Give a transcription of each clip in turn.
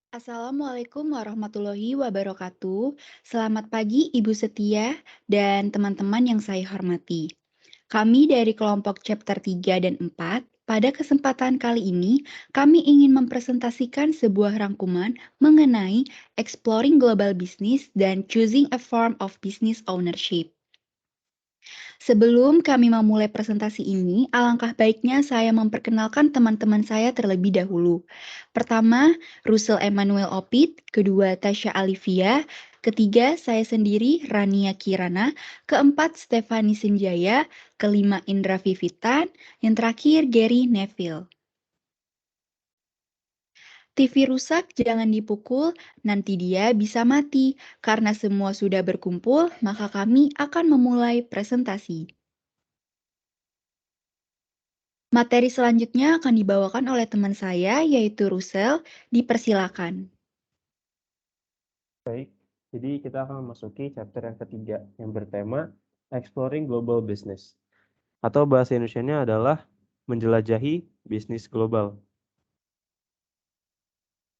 Assalamualaikum warahmatullahi wabarakatuh. Selamat pagi Ibu Setia dan teman-teman yang saya hormati. Kami dari kelompok chapter 3 dan 4, pada kesempatan kali ini kami ingin mempresentasikan sebuah rangkuman mengenai exploring global business dan choosing a form of business ownership. Sebelum kami memulai presentasi ini, alangkah baiknya saya memperkenalkan teman-teman saya terlebih dahulu. Pertama, Russell Emmanuel Opit, kedua Tasya Alivia, ketiga saya sendiri Rania Kirana, keempat Stefani Senjaya, kelima Indra Vivitan, yang terakhir Gary Neville. TV rusak jangan dipukul, nanti dia bisa mati. Karena semua sudah berkumpul, maka kami akan memulai presentasi. Materi selanjutnya akan dibawakan oleh teman saya, yaitu Russell. Dipersilakan. Baik, jadi kita akan memasuki chapter yang ketiga yang bertema Exploring Global Business. Atau bahasa Indonesianya adalah menjelajahi bisnis global.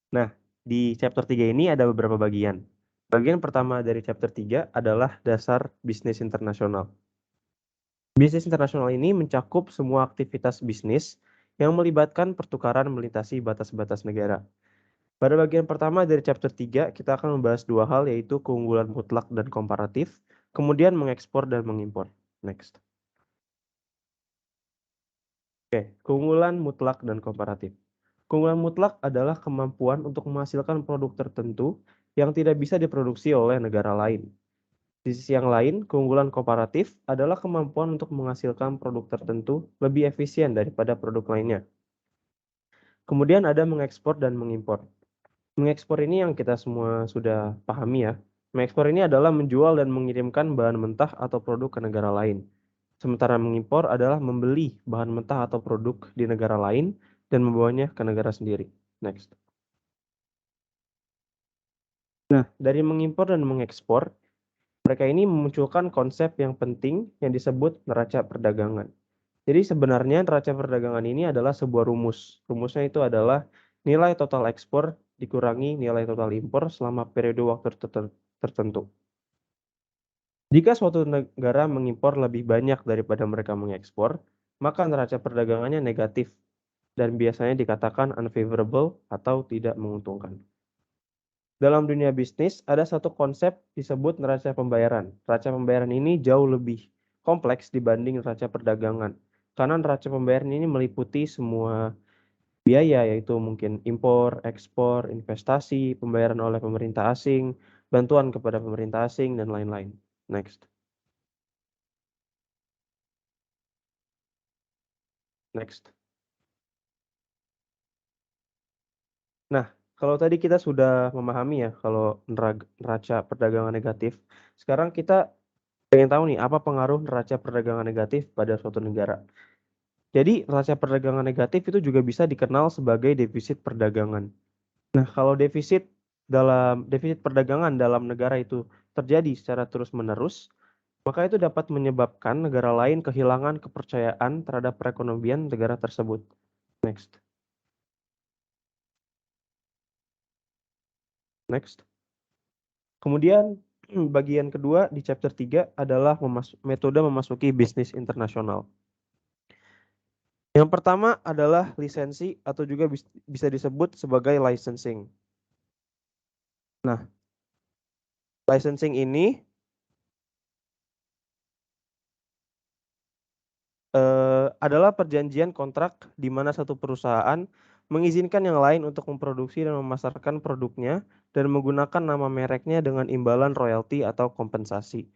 Nah, di chapter 3 ini ada beberapa bagian. Bagian pertama dari chapter 3 adalah dasar bisnis internasional. Bisnis internasional ini mencakup semua aktivitas bisnis yang melibatkan pertukaran melintasi batas-batas negara. Pada bagian pertama dari chapter 3, kita akan membahas dua hal, yaitu keunggulan mutlak dan komparatif, kemudian mengekspor dan mengimpor. Next. Oke, keunggulan mutlak dan komparatif. Keunggulan mutlak adalah kemampuan untuk menghasilkan produk tertentu yang tidak bisa diproduksi oleh negara lain. Di sisi yang lain, keunggulan komparatif adalah kemampuan untuk menghasilkan produk tertentu lebih efisien daripada produk lainnya. Kemudian ada mengekspor dan mengimpor. Mengekspor ini yang kita semua sudah pahami ya. Mengekspor ini adalah menjual dan mengirimkan bahan mentah atau produk ke negara lain. Sementara mengimpor adalah membeli bahan mentah atau produk di negara lain dan membawanya ke negara sendiri. Next. Nah, dari mengimpor dan mengekspor, mereka ini memunculkan konsep yang penting yang disebut neraca perdagangan. Jadi sebenarnya neraca perdagangan ini adalah sebuah rumus. Rumusnya itu adalah nilai total ekspor dikurangi nilai total impor selama periode waktu tertentu. Jika suatu negara mengimpor lebih banyak daripada mereka mengekspor, maka neraca perdagangannya negatif dan biasanya dikatakan unfavorable atau tidak menguntungkan. Dalam dunia bisnis, ada satu konsep disebut neraca pembayaran. Neraca pembayaran ini jauh lebih kompleks dibanding neraca perdagangan. Karena neraca pembayaran ini meliputi semua biaya, yaitu mungkin impor, ekspor, investasi, pembayaran oleh pemerintah asing, bantuan kepada pemerintah asing, dan lain-lain. Next. Next. Nah, kalau tadi kita sudah memahami ya kalau neraca perdagangan negatif, sekarang kita pengen tahu nih apa pengaruh neraca perdagangan negatif pada suatu negara. Jadi neraca perdagangan negatif itu juga bisa dikenal sebagai defisit perdagangan. Nah, kalau defisit perdagangan dalam negara itu terjadi secara terus-menerus, maka itu dapat menyebabkan negara lain kehilangan kepercayaan terhadap perekonomian negara tersebut. Next. Next. Kemudian bagian kedua di chapter 3 adalah metode memasuki bisnis internasional. Yang pertama adalah lisensi atau juga bisa disebut sebagai licensing. Nah, licensing ini adalah perjanjian kontrak di mana satu perusahaan mengizinkan yang lain untuk memproduksi dan memasarkan produknya dan menggunakan nama mereknya dengan imbalan royalti atau kompensasi.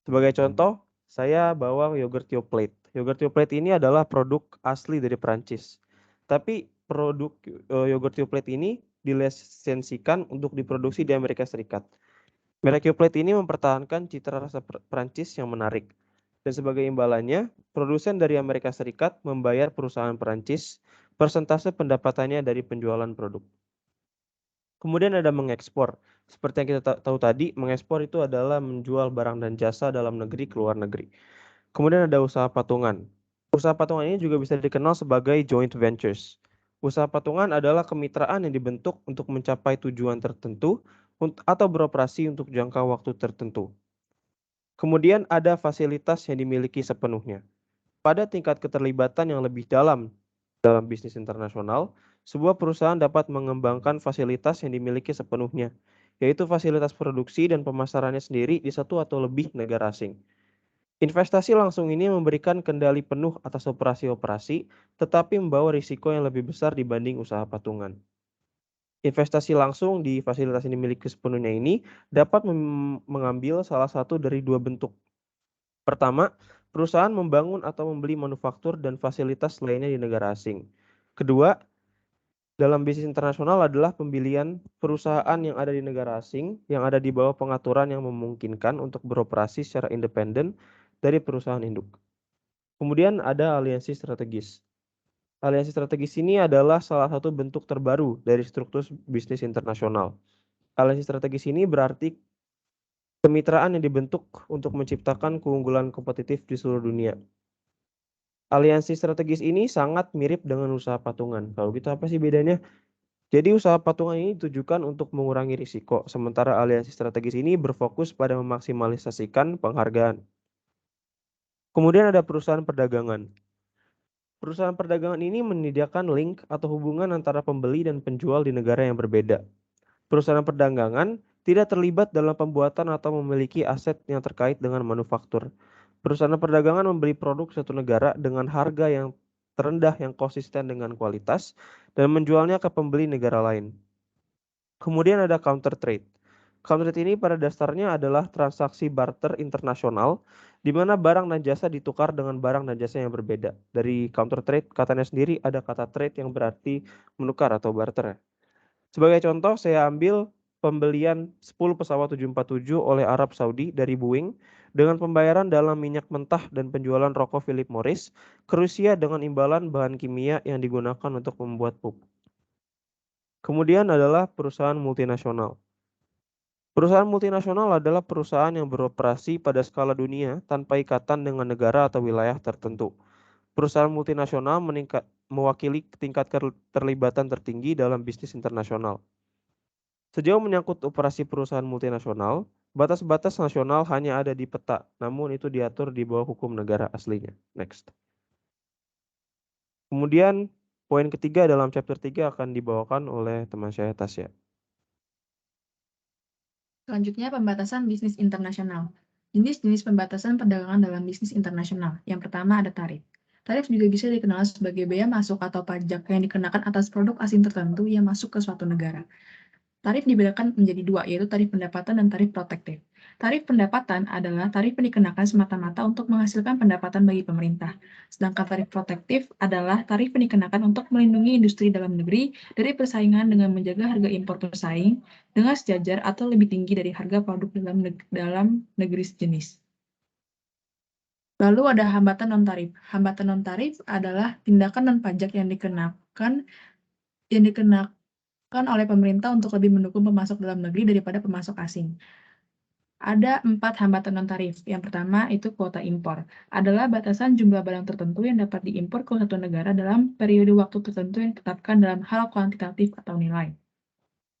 Sebagai contoh, saya bawa yogurt Yoplait. Yogurt Yoplait ini adalah produk asli dari Prancis. Tapi produk yogurt Yoplait ini dilisensikan untuk diproduksi di Amerika Serikat. Merek Yoplait ini mempertahankan citra rasa Prancis yang menarik. Dan sebagai imbalannya, produsen dari Amerika Serikat membayar perusahaan Prancis persentase pendapatannya dari penjualan produk. Kemudian ada mengekspor. Seperti yang kita tahu tadi, mengekspor itu adalah menjual barang dan jasa dalam negeri ke luar negeri. Kemudian ada usaha patungan. Usaha patungan ini juga bisa dikenal sebagai joint ventures. Usaha patungan adalah kemitraan yang dibentuk untuk mencapai tujuan tertentu atau beroperasi untuk jangka waktu tertentu. Kemudian ada fasilitas yang dimiliki sepenuhnya. Pada tingkat keterlibatan yang lebih dalam bisnis internasional, sebuah perusahaan dapat mengembangkan fasilitas yang dimiliki sepenuhnya, yaitu fasilitas produksi dan pemasarannya sendiri di satu atau lebih negara asing. Investasi langsung ini memberikan kendali penuh atas operasi-operasi, tetapi membawa risiko yang lebih besar dibanding usaha patungan. Investasi langsung di fasilitas yang dimiliki sepenuhnya ini dapat mengambil salah satu dari dua bentuk. Pertama, perusahaan membangun atau membeli manufaktur dan fasilitas lainnya di negara asing. Kedua, dalam bisnis internasional adalah pembelian perusahaan yang ada di negara asing yang ada di bawah pengaturan yang memungkinkan untuk beroperasi secara independen dari perusahaan induk. Kemudian ada aliansi strategis. Aliansi strategis ini adalah salah satu bentuk terbaru dari struktur bisnis internasional. Aliansi strategis ini berarti kemitraan yang dibentuk untuk menciptakan keunggulan kompetitif di seluruh dunia. Aliansi strategis ini sangat mirip dengan usaha patungan. Kalau gitu apa sih bedanya? Jadi usaha patungan ini ditujukan untuk mengurangi risiko, sementara aliansi strategis ini berfokus pada memaksimalisasikan penghargaan. Kemudian ada perusahaan perdagangan. Perusahaan perdagangan ini menyediakan link atau hubungan antara pembeli dan penjual di negara yang berbeda. Perusahaan perdagangan tidak terlibat dalam pembuatan atau memiliki aset yang terkait dengan manufaktur. Perusahaan perdagangan membeli produk suatu negara dengan harga yang terendah yang konsisten dengan kualitas dan menjualnya ke pembeli negara lain. Kemudian ada counter trade. Counter trade ini pada dasarnya adalah transaksi barter internasional di mana barang dan jasa ditukar dengan barang dan jasa yang berbeda. Dari counter trade katanya sendiri ada kata trade yang berarti menukar atau barter ya. Sebagai contoh saya ambil pembelian 10 pesawat 747 oleh Arab Saudi dari Boeing dengan pembayaran dalam minyak mentah dan penjualan rokok Philip Morris ke Rusia dengan imbalan bahan kimia yang digunakan untuk membuat pupuk. Kemudian adalah perusahaan multinasional. Perusahaan multinasional adalah perusahaan yang beroperasi pada skala dunia tanpa ikatan dengan negara atau wilayah tertentu. Perusahaan multinasional mewakili tingkat keterlibatan tertinggi dalam bisnis internasional. Sejauh menyangkut operasi perusahaan multinasional, batas-batas nasional hanya ada di peta, namun itu diatur di bawah hukum negara aslinya. Next. Kemudian, poin ketiga dalam chapter 3 akan dibawakan oleh teman saya Tasya. Selanjutnya, pembatasan bisnis internasional. Jenis-jenis pembatasan perdagangan dalam bisnis internasional. Yang pertama ada tarif. Tarif juga bisa dikenal sebagai bea masuk atau pajak yang dikenakan atas produk asing tertentu yang masuk ke suatu negara. Tarif dibedakan menjadi dua, yaitu tarif pendapatan dan tarif protektif. Tarif pendapatan adalah tarif yang dikenakan semata-mata untuk menghasilkan pendapatan bagi pemerintah. Sedangkan tarif protektif adalah tarif yang dikenakan untuk melindungi industri dalam negeri dari persaingan dengan menjaga harga impor pesaing dengan sejajar atau lebih tinggi dari harga produk dalam negeri sejenis. Lalu ada hambatan non-tarif. Hambatan non-tarif adalah tindakan non-pajak yang dikenakan oleh pemerintah untuk lebih mendukung pemasok dalam negeri daripada pemasok asing. Ada 4 hambatan non-tarif. Yang pertama itu kuota impor. Adalah batasan jumlah barang tertentu yang dapat diimpor ke suatu negara dalam periode waktu tertentu yang ditetapkan dalam hal kuantitatif atau nilai.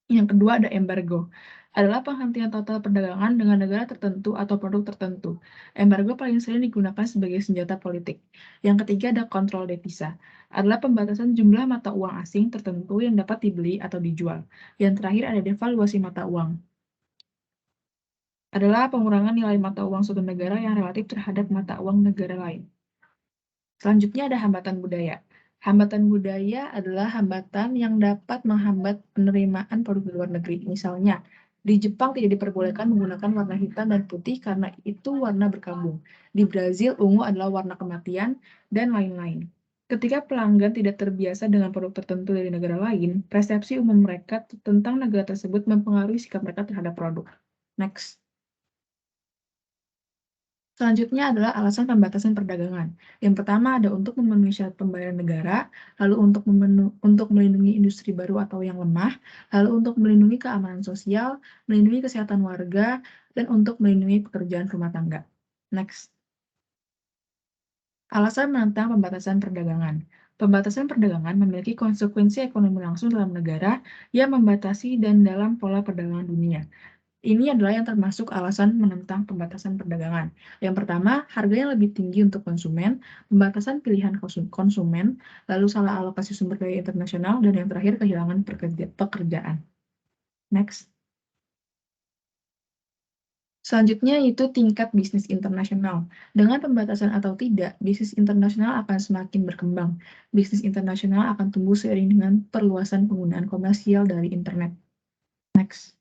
Yang kedua ada embargo. Adalah penghentian total perdagangan dengan negara tertentu atau produk tertentu. Embargo paling sering digunakan sebagai senjata politik. Yang ketiga ada kontrol devisa. Adalah pembatasan jumlah mata uang asing tertentu yang dapat dibeli atau dijual. Yang terakhir ada devaluasi mata uang. Adalah pengurangan nilai mata uang suatu negara yang relatif terhadap mata uang negara lain. Selanjutnya ada hambatan budaya. Hambatan budaya adalah hambatan yang dapat menghambat penerimaan produk di luar negeri. Misalnya, di Jepang tidak diperbolehkan menggunakan warna hitam dan putih karena itu warna berkabung. Di Brazil, ungu adalah warna kematian, dan lain-lain. Ketika pelanggan tidak terbiasa dengan produk tertentu dari negara lain, persepsi umum mereka tentang negara tersebut mempengaruhi sikap mereka terhadap produk. Next. Selanjutnya adalah alasan pembatasan perdagangan. Yang pertama ada untuk memenuhi syarat pembayaran negara, lalu untuk melindungi industri baru atau yang lemah, lalu untuk melindungi keamanan sosial, melindungi kesehatan warga, dan untuk melindungi pekerjaan rumah tangga. Next. Alasan menentang pembatasan perdagangan. Pembatasan perdagangan memiliki konsekuensi ekonomi langsung dalam negara yang membatasi dan dalam pola perdagangan dunia. Ini adalah yang termasuk alasan menentang pembatasan perdagangan. Yang pertama, harganya lebih tinggi untuk konsumen, pembatasan pilihan konsumen, lalu salah alokasi sumber daya internasional, dan yang terakhir kehilangan pekerjaan. Next. Selanjutnya itu tingkat bisnis internasional. Dengan pembatasan atau tidak, bisnis internasional akan semakin berkembang. Bisnis internasional akan tumbuh seiring dengan perluasan penggunaan komersial dari internet. Next.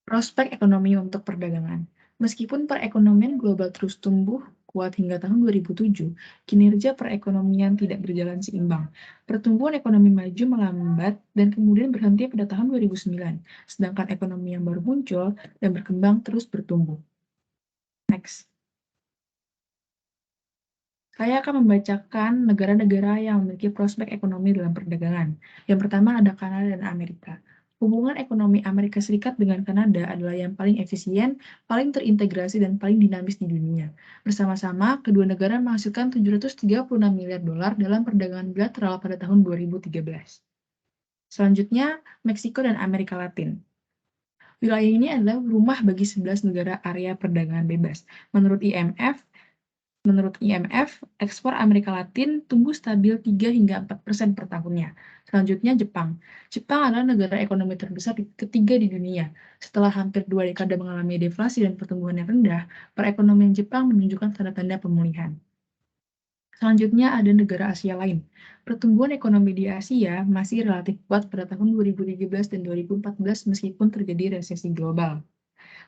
Prospek ekonomi untuk perdagangan. Meskipun perekonomian global terus tumbuh kuat hingga tahun 2007, kinerja perekonomian tidak berjalan seimbang. Pertumbuhan ekonomi maju melambat dan kemudian berhenti pada tahun 2009, sedangkan ekonomi yang baru muncul dan berkembang terus bertumbuh. Next. Saya akan membacakan negara-negara yang memiliki prospek ekonomi dalam perdagangan. Yang pertama ada Kanada dan Amerika. Hubungan ekonomi Amerika Serikat dengan Kanada adalah yang paling efisien, paling terintegrasi, dan paling dinamis di dunia. Bersama-sama, kedua negara menghasilkan 736 miliar dolar dalam perdagangan bilateral pada tahun 2013. Selanjutnya, Meksiko dan Amerika Latin. Wilayah ini adalah rumah bagi 11 negara area perdagangan bebas. Menurut IMF, ekspor Amerika Latin tumbuh stabil 3 hingga 4% per tahunnya. Selanjutnya Jepang. Jepang adalah negara ekonomi terbesar ketiga di dunia. Setelah hampir 2 dekade mengalami deflasi dan pertumbuhan yang rendah, perekonomian Jepang menunjukkan tanda-tanda pemulihan. Selanjutnya ada negara Asia lain. Pertumbuhan ekonomi di Asia masih relatif kuat pada tahun 2013 dan 2014 meskipun terjadi resesi global.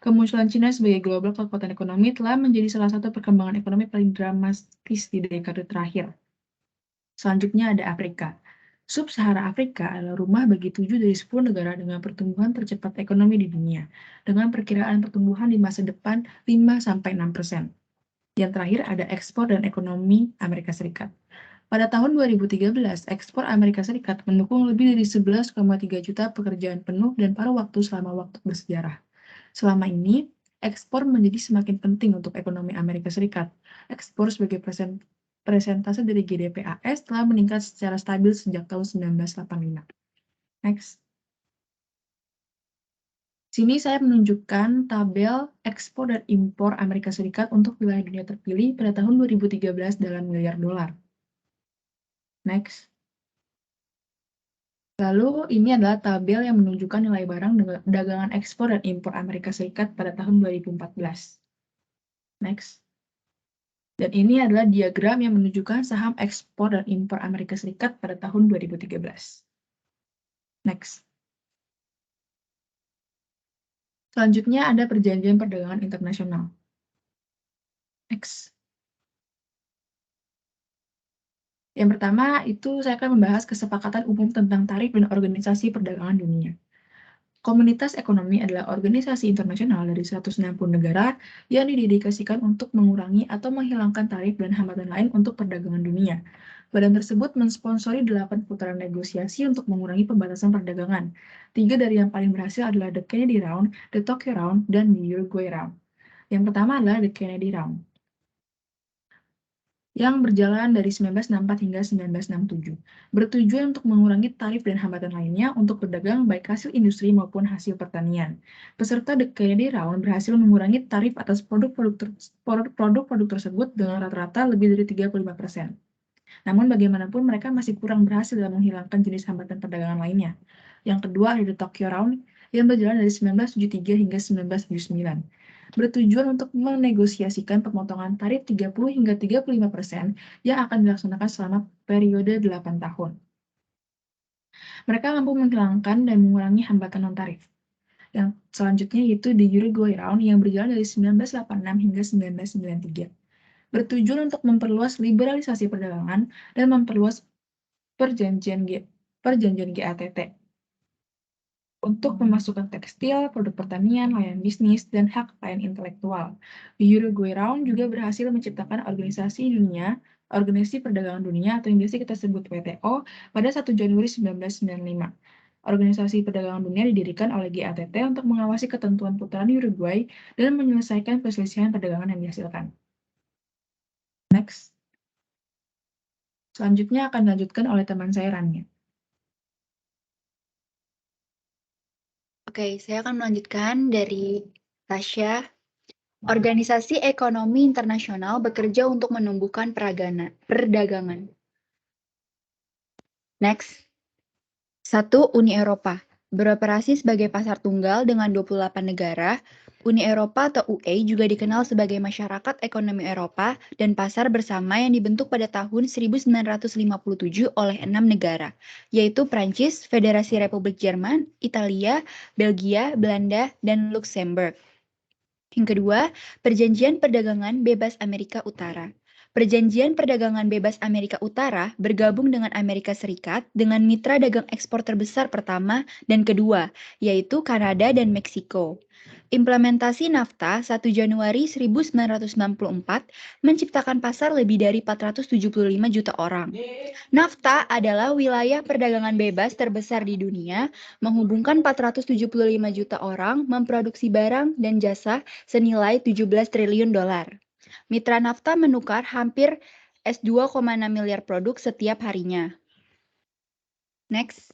Kemunculan China sebagai global kekuatan ekonomi telah menjadi salah satu perkembangan ekonomi paling dramatis di dekade terakhir. Selanjutnya ada Afrika. Sub-Sahara Afrika adalah rumah bagi 7 dari 10 negara dengan pertumbuhan tercepat ekonomi di dunia, dengan perkiraan pertumbuhan di masa depan 5-6%. Yang terakhir ada ekspor dan ekonomi Amerika Serikat. Pada tahun 2013, ekspor Amerika Serikat mendukung lebih dari 11,3 juta pekerjaan penuh dan paruh waktu selama waktu bersejarah. Selama ini, ekspor menjadi semakin penting untuk ekonomi Amerika Serikat. Ekspor sebagai persentase dari GDP AS telah meningkat secara stabil sejak tahun 1985. Next. Sini saya menunjukkan tabel ekspor dan impor Amerika Serikat untuk wilayah dunia terpilih pada tahun 2013 dalam miliar dolar. Next. Lalu ini adalah tabel yang menunjukkan nilai barang dagangan ekspor dan impor Amerika Serikat pada tahun 2014. Next. Dan ini adalah diagram yang menunjukkan saham ekspor dan impor Amerika Serikat pada tahun 2013. Next. Selanjutnya ada perjanjian perdagangan internasional. Next. Yang pertama itu saya akan membahas kesepakatan umum tentang tarif dan organisasi perdagangan dunia. Komunitas ekonomi adalah organisasi internasional dari 160 negara yang didedikasikan untuk mengurangi atau menghilangkan tarif dan hambatan lain untuk perdagangan dunia. Badan tersebut mensponsori 8 putaran negosiasi untuk mengurangi pembatasan perdagangan. 3 dari yang paling berhasil adalah The Kennedy Round, The Tokyo Round, dan The Uruguay Round. Yang pertama adalah The Kennedy Round, yang berjalan dari 1964 hingga 1967, bertujuan untuk mengurangi tarif dan hambatan lainnya untuk berdagang baik hasil industri maupun hasil pertanian. Peserta The Kennedy Round berhasil mengurangi tarif atas produk-produk tersebut dengan rata-rata lebih dari 35%. Namun bagaimanapun mereka masih kurang berhasil dalam menghilangkan jenis hambatan perdagangan lainnya. Yang kedua ada The Tokyo Round yang berjalan dari 1973 hingga 1979. Bertujuan untuk menegosiasikan pemotongan tarif 30 hingga 35% yang akan dilaksanakan selama periode 8 tahun. Mereka mampu menghilangkan dan mengurangi hambatan non-tarif. Yang selanjutnya yaitu The Uruguay Round yang berjalan dari 1986 hingga 1993. Bertujuan untuk memperluas liberalisasi perdagangan dan memperluas perjanjian GATT untuk memasukkan tekstil, produk pertanian, layanan bisnis, dan hak kekayaan intelektual. The Uruguay Round juga berhasil menciptakan Organisasi Perdagangan Dunia atau yang biasa kita sebut WTO pada 1 Januari 1995. Organisasi Perdagangan Dunia didirikan oleh GATT untuk mengawasi ketentuan putaran Uruguay dan menyelesaikan perselisihan perdagangan yang dihasilkan. Next. Selanjutnya akan dilanjutkan oleh teman saya Rania. Oke, saya akan melanjutkan dari Tasya. Organisasi Ekonomi Internasional bekerja untuk menumbuhkan perdagangan. Next. 1. Uni Eropa. Beroperasi sebagai pasar tunggal dengan 28 negara, Uni Eropa atau UE juga dikenal sebagai Masyarakat Ekonomi Eropa dan pasar bersama yang dibentuk pada tahun 1957 oleh 6 negara, yaitu Prancis, Federasi Republik Jerman, Italia, Belgia, Belanda, dan Luxembourg. Yang kedua, Perjanjian Perdagangan Bebas Amerika Utara. Perjanjian Perdagangan Bebas Amerika Utara bergabung dengan Amerika Serikat dengan mitra dagang ekspor terbesar pertama dan kedua, yaitu Kanada dan Meksiko. Implementasi NAFTA 1 Januari 1994 menciptakan pasar lebih dari 475 juta orang. NAFTA adalah wilayah perdagangan bebas terbesar di dunia, menghubungkan 475 juta orang memproduksi barang dan jasa senilai 17 triliun dolar. Mitra NAFTA menukar hampir S2,6 miliar produk setiap harinya. Next.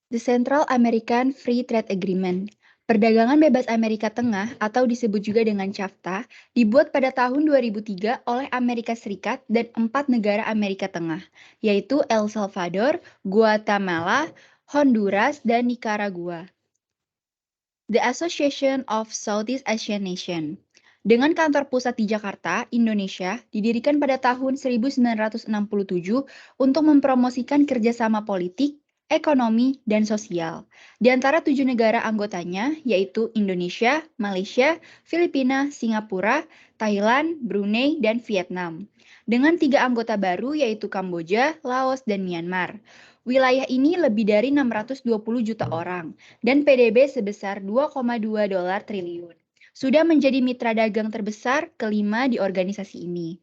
The Central American Free Trade Agreement. Perdagangan bebas Amerika Tengah atau disebut juga dengan CAFTA dibuat pada tahun 2003 oleh Amerika Serikat dan 4 negara Amerika Tengah, yaitu El Salvador, Guatemala, Honduras, dan Nicaragua. The Association of Southeast Asian Nations. Dengan kantor pusat di Jakarta, Indonesia, didirikan pada tahun 1967 untuk mempromosikan kerjasama politik, ekonomi, dan sosial. Di antara 7 negara anggotanya, yaitu Indonesia, Malaysia, Filipina, Singapura, Thailand, Brunei, dan Vietnam. Dengan 3 anggota baru, yaitu Kamboja, Laos, dan Myanmar. Wilayah ini lebih dari 620 juta orang, dan PDB sebesar 2,2 dolar triliun. Sudah menjadi mitra dagang terbesar kelima di organisasi ini.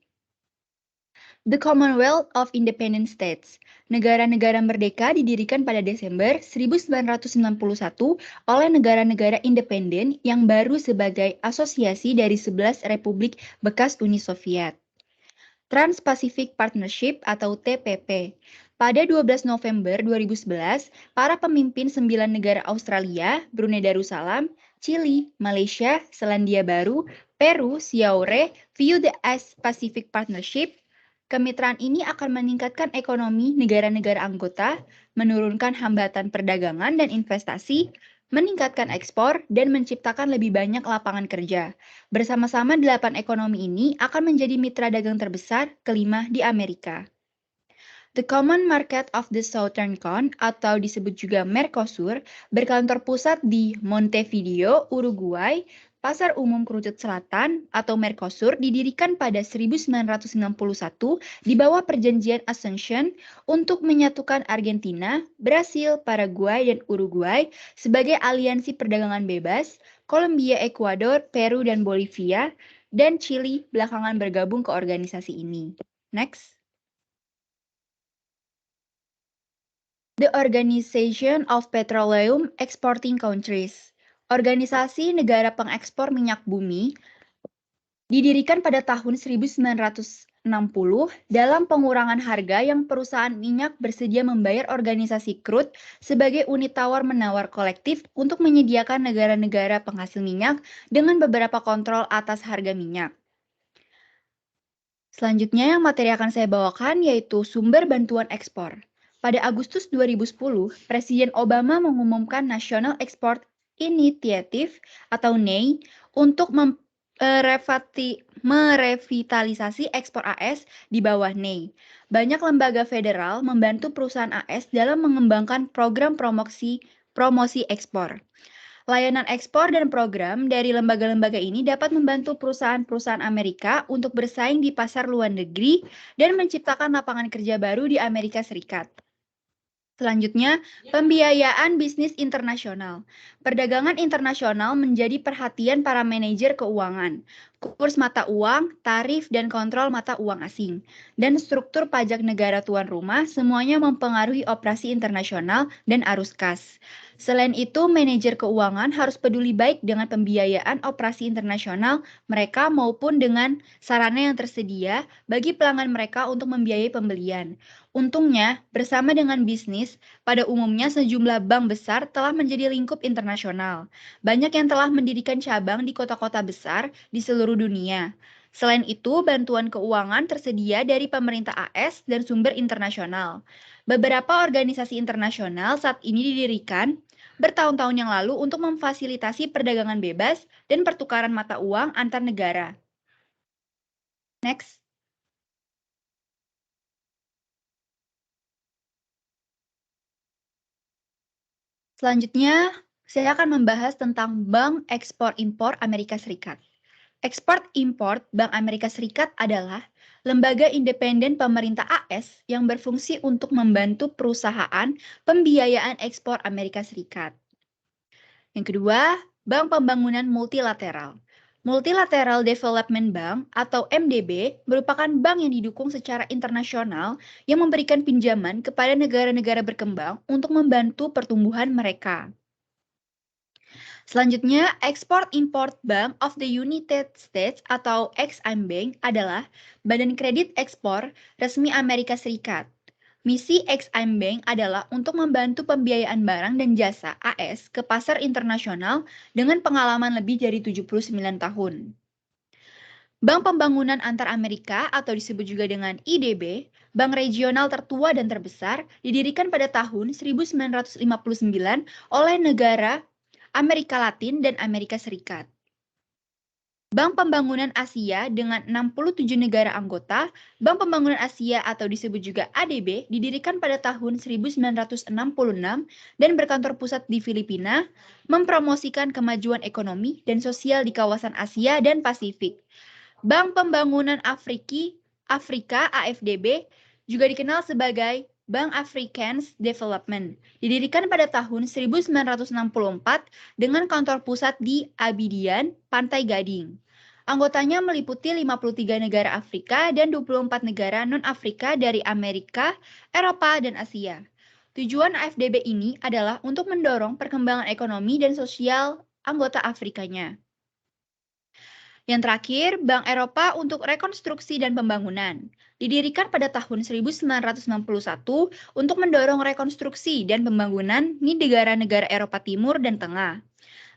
The Commonwealth of Independent States. Negara-negara merdeka didirikan pada Desember 1991 oleh negara-negara independen yang baru sebagai asosiasi dari 11 republik bekas Uni Soviet. Trans-Pacific Partnership atau TPP. Pada 12 November 2011, para pemimpin 9 negara Australia, Brunei Darussalam, Chili, Malaysia, Selandia Baru, Peru, Siaure, view the Pacific Partnership. Kemitraan ini akan meningkatkan ekonomi negara-negara anggota, menurunkan hambatan perdagangan dan investasi, meningkatkan ekspor, dan menciptakan lebih banyak lapangan kerja. Bersama-sama 8 ekonomi ini akan menjadi mitra dagang terbesar kelima di Amerika. The Common Market of the Southern Cone, atau disebut juga Mercosur, berkantor pusat di Montevideo, Uruguay. Pasar Umum Kerucut Selatan atau Mercosur didirikan pada 1961 di bawah Perjanjian Asuncion untuk menyatukan Argentina, Brasil, Paraguay, dan Uruguay sebagai aliansi perdagangan bebas, Kolombia, Ekuador, Peru, dan Bolivia, dan Chili belakangan bergabung ke organisasi ini. Next. The Organization of Petroleum Exporting Countries. Organisasi negara pengekspor minyak bumi didirikan pada tahun 1960 dalam pengurangan harga yang perusahaan minyak bersedia membayar organisasi crude sebagai unit tawar-menawar kolektif untuk menyediakan negara-negara penghasil minyak dengan beberapa kontrol atas harga minyak. Selanjutnya yang materi akan saya bawakan yaitu sumber bantuan ekspor. Pada Agustus 2010, Presiden Obama mengumumkan National Export Initiative atau NEI untuk merevitalisasi ekspor AS di bawah NEI. Banyak lembaga federal membantu perusahaan AS dalam mengembangkan program promosi ekspor. Layanan ekspor dan program dari lembaga-lembaga ini dapat membantu perusahaan-perusahaan Amerika untuk bersaing di pasar luar negeri dan menciptakan lapangan kerja baru di Amerika Serikat. Selanjutnya, pembiayaan bisnis internasional. Perdagangan internasional menjadi perhatian para manajer keuangan. kurs mata uang, tarif, dan kontrol mata uang asing. Dan struktur pajak negara tuan rumah semuanya mempengaruhi operasi internasional dan arus kas. Selain itu, manajer keuangan harus peduli baik dengan pembiayaan operasi internasional mereka maupun dengan sarana yang tersedia bagi pelanggan mereka untuk membiayai pembelian. Untungnya, bersama dengan bisnis, pada umumnya sejumlah bank besar telah menjadi lingkup internasional. Banyak yang telah mendirikan cabang di kota-kota besar di seluruh dunia. Selain itu, bantuan keuangan tersedia dari pemerintah AS dan sumber internasional. Beberapa organisasi internasional saat ini didirikan bertahun-tahun yang lalu untuk memfasilitasi perdagangan bebas dan pertukaran mata uang antar negara. Next. Selanjutnya, saya akan membahas tentang Bank Ekspor-Impor Amerika Serikat. Ekspor-impor Bank Amerika Serikat adalah lembaga independen pemerintah AS yang berfungsi untuk membantu perusahaan pembiayaan ekspor Amerika Serikat. Yang kedua, Bank Pembangunan Multilateral. Multilateral Development Bank atau MDB merupakan bank yang didukung secara internasional yang memberikan pinjaman kepada negara-negara berkembang untuk membantu pertumbuhan mereka. Selanjutnya, Export-Import Bank of the United States atau Ex-Im Bank adalah badan kredit ekspor resmi Amerika Serikat. Misi Ex-Im Bank adalah untuk membantu pembiayaan barang dan jasa AS ke pasar internasional dengan pengalaman lebih dari 79 tahun. Bank Pembangunan Antar Amerika atau disebut juga dengan IDB, bank regional tertua dan terbesar, didirikan pada tahun 1959 oleh negara Amerika Latin dan Amerika Serikat. Bank Pembangunan Asia dengan 67 negara anggota, Bank Pembangunan Asia atau disebut juga ADB, didirikan pada tahun 1966 dan berkantor pusat di Filipina, mempromosikan kemajuan ekonomi dan sosial di kawasan Asia dan Pasifik. Bank Pembangunan Afrika AFDB juga dikenal sebagai Bank Afrikaans Development, didirikan pada tahun 1964 dengan kantor pusat di Abidjan, Pantai Gading. Anggotanya meliputi 53 negara Afrika dan 24 negara non-Afrika dari Amerika, Eropa, dan Asia. Tujuan AFDB ini adalah untuk mendorong perkembangan ekonomi dan sosial anggota Afrikanya. Yang terakhir, Bank Eropa untuk Rekonstruksi dan Pembangunan. Didirikan pada tahun 1961 untuk mendorong rekonstruksi dan pembangunan di negara-negara Eropa Timur dan Tengah.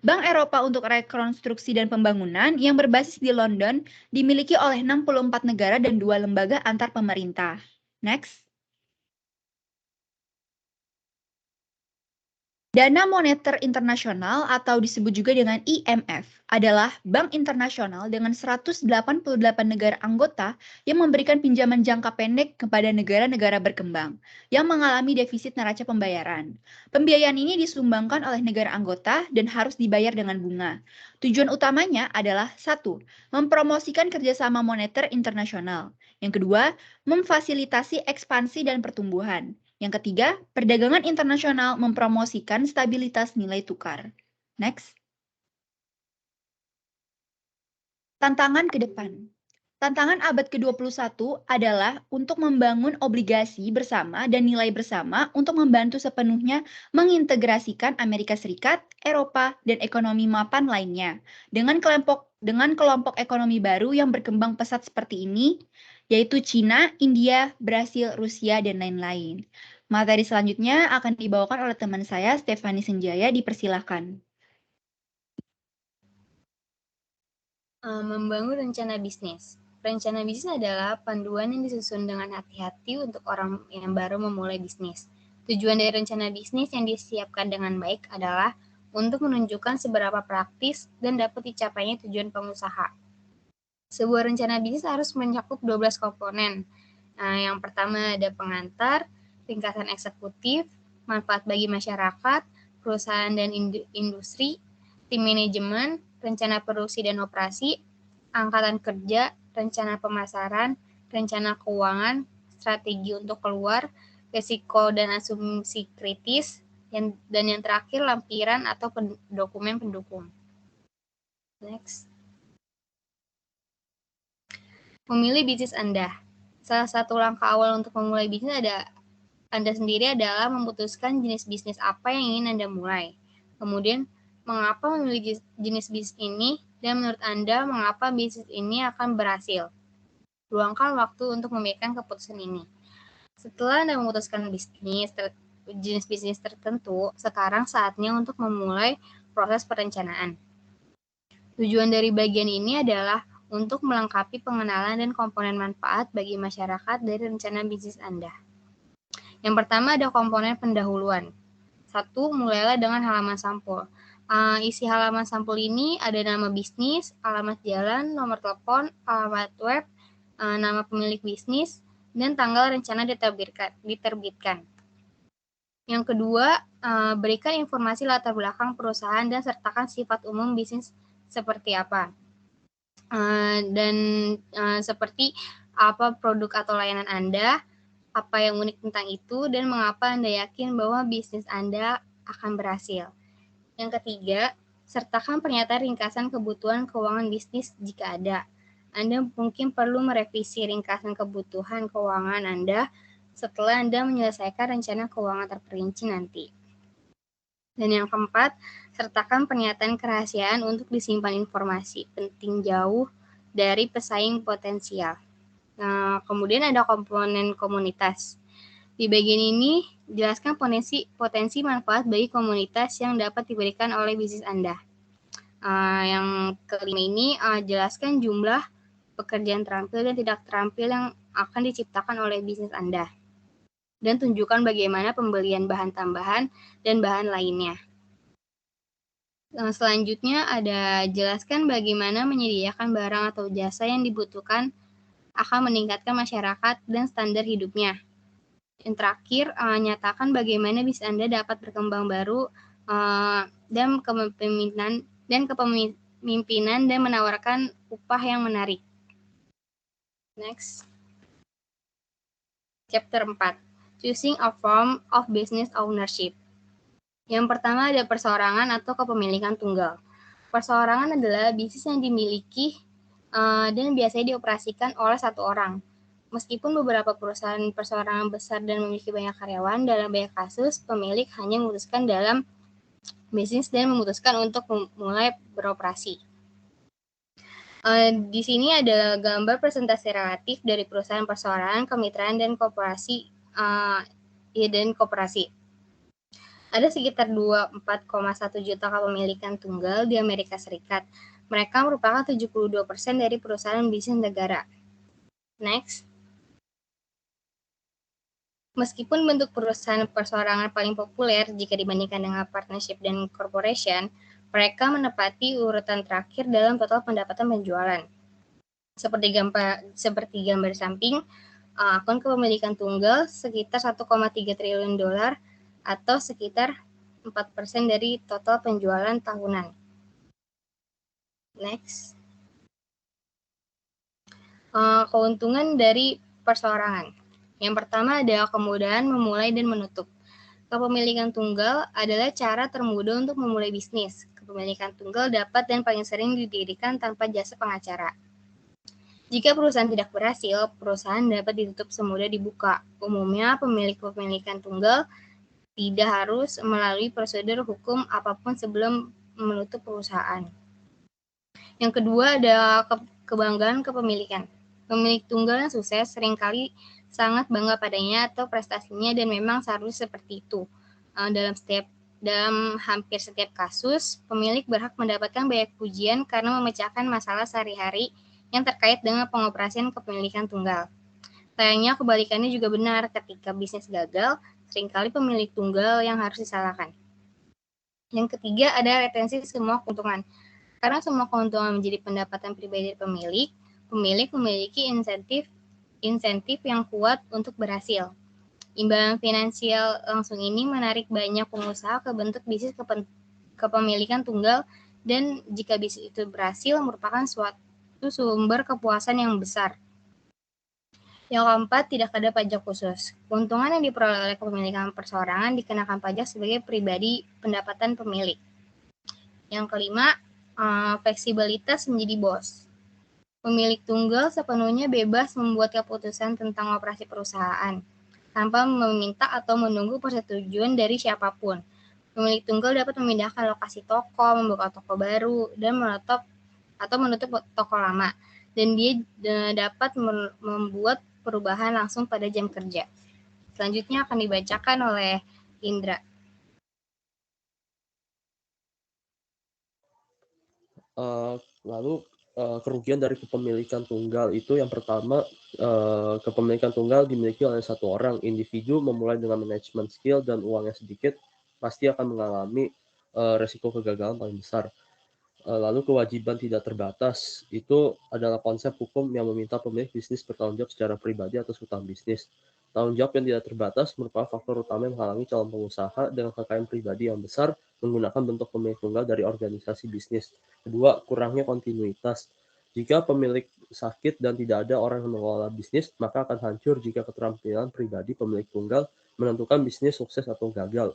Bank Eropa untuk Rekonstruksi dan Pembangunan yang berbasis di London dimiliki oleh 64 negara dan 2 lembaga antar pemerintah. Next. Dana Moneter Internasional atau disebut juga dengan IMF adalah bank internasional dengan 188 negara anggota yang memberikan pinjaman jangka pendek kepada negara-negara berkembang yang mengalami defisit neraca pembayaran. Pembiayaan ini disumbangkan oleh negara anggota dan harus dibayar dengan bunga. Tujuan utamanya adalah 1. Mempromosikan kerjasama moneter internasional. Yang kedua, memfasilitasi ekspansi dan pertumbuhan. Yang ketiga, perdagangan internasional mempromosikan stabilitas nilai tukar. Next. Tantangan ke depan. Tantangan abad ke-21 adalah untuk membangun obligasi bersama dan nilai bersama untuk membantu sepenuhnya mengintegrasikan Amerika Serikat, Eropa, dan ekonomi mapan lainnya. Dengan kelompok ekonomi baru yang berkembang pesat seperti ini, yaitu Cina, India, Brasil, Rusia, dan lain-lain. Materi selanjutnya akan dibawakan oleh teman saya, Stefani Senjaya, dipersilahkan. Membangun rencana bisnis. Rencana bisnis adalah panduan yang disusun dengan hati-hati untuk orang yang baru memulai bisnis. Tujuan dari rencana bisnis yang disiapkan dengan baik adalah untuk menunjukkan seberapa praktis dan dapat dicapainya tujuan pengusaha. Sebuah rencana bisnis harus mencakup 12 komponen. Yang pertama ada pengantar, ringkasan eksekutif, manfaat bagi masyarakat, perusahaan dan industri, tim manajemen, rencana produksi dan operasi, angkatan kerja, rencana pemasaran, rencana keuangan, strategi untuk keluar, risiko dan asumsi kritis, dan yang terakhir lampiran atau dokumen pendukung. Next. Memilih bisnis Anda. Salah satu langkah awal untuk memulai bisnis Anda sendiri adalah memutuskan jenis bisnis apa yang ingin Anda mulai. Kemudian, mengapa memilih jenis bisnis ini, dan menurut Anda mengapa bisnis ini akan berhasil. Luangkan waktu untuk memikirkan keputusan ini. Setelah Anda memutuskan jenis bisnis tertentu, sekarang saatnya untuk memulai proses perencanaan. Tujuan dari bagian ini adalah untuk melengkapi pengenalan dan komponen manfaat bagi masyarakat dari rencana bisnis Anda. Yang pertama ada komponen pendahuluan. 1. Mulailah dengan halaman sampul. Isi halaman sampul ini ada nama bisnis, alamat jalan, nomor telepon, alamat web, nama pemilik bisnis, dan tanggal rencana diterbitkan. Yang kedua, berikan informasi latar belakang perusahaan dan sertakan sifat umum bisnis seperti apa. Seperti apa produk atau layanan Anda, apa yang unik tentang itu, dan mengapa Anda yakin bahwa bisnis Anda akan berhasil. Yang ketiga, sertakan pernyataan ringkasan kebutuhan keuangan bisnis jika ada. Anda mungkin perlu merevisi ringkasan kebutuhan keuangan Anda setelah Anda menyelesaikan rencana keuangan terperinci nanti. Dan yang keempat, sertakan pernyataan kerahasiaan untuk disimpan informasi penting jauh dari pesaing potensial. Kemudian ada komponen komunitas. Di bagian ini, jelaskan potensi manfaat bagi komunitas yang dapat diberikan oleh bisnis Anda. Yang kelima ini, jelaskan jumlah pekerjaan terampil dan tidak terampil yang akan diciptakan oleh bisnis Anda. Dan tunjukkan bagaimana pembelian bahan tambahan dan bahan lainnya. Selanjutnya ada jelaskan bagaimana menyediakan barang atau jasa yang dibutuhkan akan meningkatkan masyarakat dan standar hidupnya. Yang terakhir, nyatakan bagaimana bisnis Anda dapat berkembang baru dan kepemimpinan dan menawarkan upah yang menarik. Next. Chapter 4. Choosing a form of business ownership. Yang pertama ada perseorangan atau kepemilikan tunggal. Perseorangan adalah bisnis yang dimiliki dan biasanya dioperasikan oleh satu orang. Meskipun beberapa perusahaan perseorangan besar dan memiliki banyak karyawan, dalam banyak kasus, pemilik hanya memutuskan dalam bisnis dan memutuskan untuk mulai beroperasi. Di sini ada gambar presentasi relatif dari perusahaan perseorangan, kemitraan, dan koperasi. Ada sekitar 24,1 juta kepemilikan tunggal di Amerika Serikat. Mereka merupakan 72% dari perusahaan bisnis negara. Next. Meskipun bentuk perusahaan perseorangan paling populer jika dibandingkan dengan partnership dan corporation, mereka menempati urutan terakhir dalam total pendapatan penjualan. Seperti gambar samping, akun kepemilikan tunggal sekitar 1,3 triliun dolar atau sekitar 4% dari total penjualan tahunan. Next. Keuntungan dari perseorangan. Yang pertama adalah kemudahan memulai dan menutup. Kepemilikan tunggal adalah cara termudah untuk memulai bisnis. Kepemilikan tunggal dapat dan paling sering didirikan tanpa jasa pengacara. Jika perusahaan tidak berhasil, perusahaan dapat ditutup semudah dibuka. Umumnya, pemilik kepemilikan tunggal tidak harus melalui prosedur hukum apapun sebelum menutup perusahaan. Yang kedua adalah kebanggaan kepemilikan. Pemilik tunggal yang sukses seringkali sangat bangga padanya atau prestasinya dan memang seharusnya seperti itu. Dalam hampir setiap kasus, pemilik berhak mendapatkan banyak pujian karena memecahkan masalah sehari-hari yang terkait dengan pengoperasian kepemilikan tunggal. Sayangnya kebalikannya juga benar, ketika bisnis gagal, seringkali pemilik tunggal yang harus disalahkan. Yang ketiga ada retensi semua keuntungan. Karena semua keuntungan menjadi pendapatan pribadi pemilik memiliki insentif yang kuat untuk berhasil. Imbalan finansial langsung ini menarik banyak pengusaha ke bentuk bisnis kepemilikan tunggal dan jika bisnis itu berhasil merupakan suatu sumber kepuasan yang besar. Yang keempat, tidak ada pajak khusus. Keuntungan yang diperoleh oleh kepemilikan perseorangan dikenakan pajak sebagai pribadi pendapatan pemilik. Yang kelima, fleksibilitas menjadi bos. Pemilik tunggal sepenuhnya bebas membuat keputusan tentang operasi perusahaan, tanpa meminta atau menunggu persetujuan dari siapapun. Pemilik tunggal dapat memindahkan lokasi toko, membuka toko baru, dan menutup toko lama. Dan dia dapat membuat perubahan langsung pada jam kerja. Selanjutnya akan dibacakan oleh Indra. Lalu kerugian dari kepemilikan tunggal itu yang pertama, kepemilikan tunggal dimiliki oleh satu orang. Individu memulai dengan manajemen skill dan uangnya sedikit, pasti akan mengalami resiko kegagalan paling besar. Lalu kewajiban tidak terbatas itu adalah konsep hukum yang meminta pemilik bisnis bertanggung jawab secara pribadi atas hutang bisnis. Tanggung jawab yang tidak terbatas merupakan faktor utama yang menghalangi calon pengusaha dengan kekayaan pribadi yang besar menggunakan bentuk pemilik tunggal dari organisasi bisnis. Kedua, kurangnya kontinuitas. Jika pemilik sakit dan tidak ada orang yang mengelola bisnis, maka akan hancur jika keterampilan pribadi pemilik tunggal menentukan bisnis sukses atau gagal.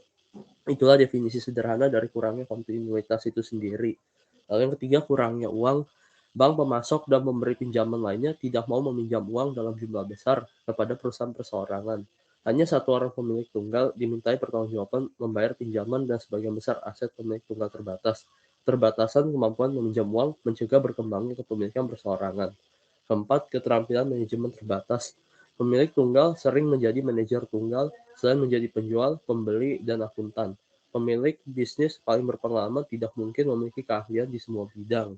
Itulah definisi sederhana dari kurangnya kontinuitas itu sendiri. Lalu yang ketiga, kurangnya uang. Bank pemasok dan pemberi pinjaman lainnya tidak mau meminjam uang dalam jumlah besar kepada perusahaan perseorangan. Hanya satu orang pemilik tunggal dimintai pertanggungjawaban membayar pinjaman dan sebagian besar aset pemilik tunggal terbatas. Terbatasan kemampuan meminjam uang mencegah berkembangnya kepemilikan perseorangan. Keempat, keterampilan manajemen terbatas. Pemilik tunggal sering menjadi manajer tunggal selain menjadi penjual, pembeli, dan akuntan. Pemilik bisnis paling berpengalaman tidak mungkin memiliki keahlian di semua bidang.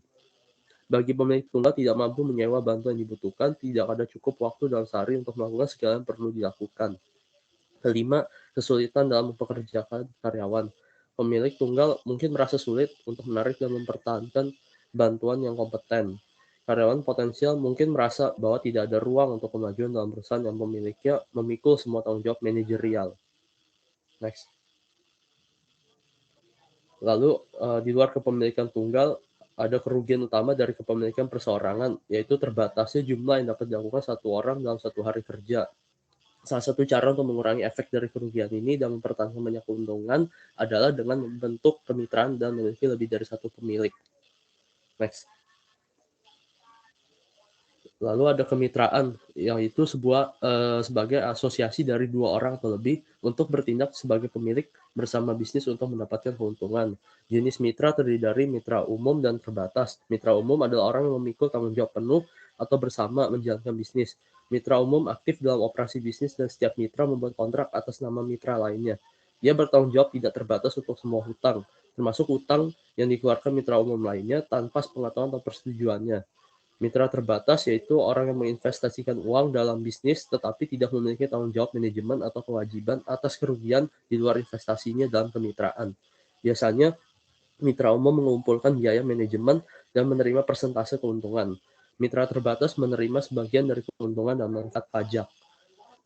Bagi pemilik tunggal tidak mampu menyewa bantuan yang dibutuhkan, tidak ada cukup waktu dalam sehari untuk melakukan segala yang perlu dilakukan. Kelima, kesulitan dalam mempekerjakan karyawan. Pemilik tunggal mungkin merasa sulit untuk menarik dan mempertahankan bantuan yang kompeten. Karyawan potensial mungkin merasa bahwa tidak ada ruang untuk kemajuan dalam perusahaan yang pemiliknya memikul semua tanggung jawab manajerial. Next. Lalu di luar kepemilikan tunggal, ada kerugian utama dari kepemilikan perseorangan, yaitu terbatasnya jumlah yang dapat dilakukan satu orang dalam satu hari kerja. Salah satu cara untuk mengurangi efek dari kerugian ini dan mempertahankan banyak keuntungan adalah dengan membentuk kemitraan dan memiliki lebih dari satu pemilik. Next. Lalu ada kemitraan, yaitu sebagai asosiasi dari dua orang atau lebih untuk bertindak sebagai pemilik bersama bisnis untuk mendapatkan keuntungan. Jenis mitra terdiri dari mitra umum dan terbatas. Mitra umum adalah orang yang memikul tanggung jawab penuh atau bersama menjalankan bisnis. Mitra umum aktif dalam operasi bisnis dan setiap mitra membuat kontrak atas nama mitra lainnya. Dia bertanggung jawab tidak terbatas untuk semua hutang, termasuk hutang yang dikeluarkan mitra umum lainnya tanpa sepengetahuan atau persetujuannya. Mitra terbatas yaitu orang yang menginvestasikan uang dalam bisnis tetapi tidak memiliki tanggung jawab manajemen atau kewajiban atas kerugian di luar investasinya dalam kemitraan. Biasanya, mitra umum mengumpulkan biaya manajemen dan menerima persentase keuntungan. Mitra terbatas menerima sebagian dari keuntungan dan mengangkat pajak.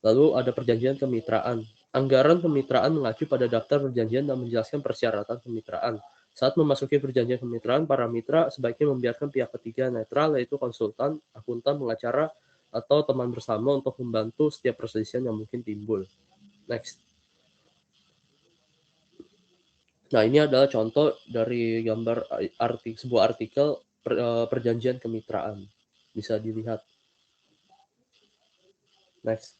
Lalu ada perjanjian kemitraan. Anggaran kemitraan mengacu pada daftar perjanjian dan menjelaskan persyaratan kemitraan. Saat memasuki perjanjian kemitraan, para mitra sebaiknya membiarkan pihak ketiga netral, yaitu konsultan, akuntan, pengacara, atau teman bersama untuk membantu setiap perselisihan yang mungkin timbul. Next. Nah, ini adalah contoh dari gambar sebuah artikel perjanjian kemitraan. Bisa dilihat. Next.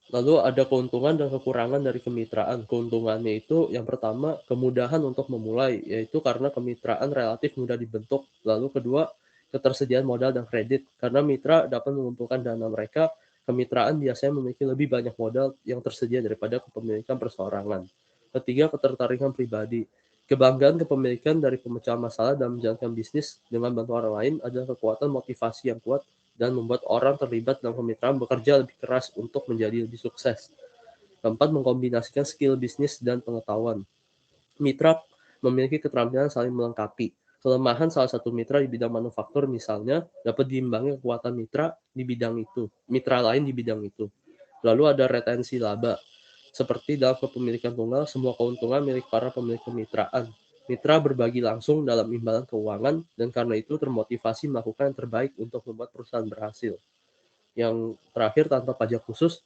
Lalu ada keuntungan dan kekurangan dari kemitraan. Keuntungannya itu yang pertama, kemudahan untuk memulai, yaitu karena kemitraan relatif mudah dibentuk. Lalu kedua, ketersediaan modal dan kredit. Karena mitra dapat mengumpulkan dana mereka, kemitraan biasanya memiliki lebih banyak modal yang tersedia daripada kepemilikan perseorangan. Ketiga, ketertarikan pribadi. Kebanggaan kepemilikan dari pemecahan masalah dan menjalankan bisnis dengan bantu orang lain adalah kekuatan motivasi yang kuat dan membuat orang terlibat dalam kemitraan bekerja lebih keras untuk menjadi lebih sukses. Keempat, mengkombinasikan skill bisnis dan pengetahuan. Mitra memiliki keterampilan saling melengkapi. Kelemahan salah satu mitra di bidang manufaktur misalnya dapat diimbangi kekuatan mitra lain di bidang itu. Lalu ada retensi laba. Seperti dalam kepemilikan tunggal, semua keuntungan milik para pemilik kemitraan. Mitra berbagi langsung dalam imbalan keuangan dan karena itu termotivasi melakukan yang terbaik untuk membuat perusahaan berhasil. Yang terakhir, tanpa pajak khusus,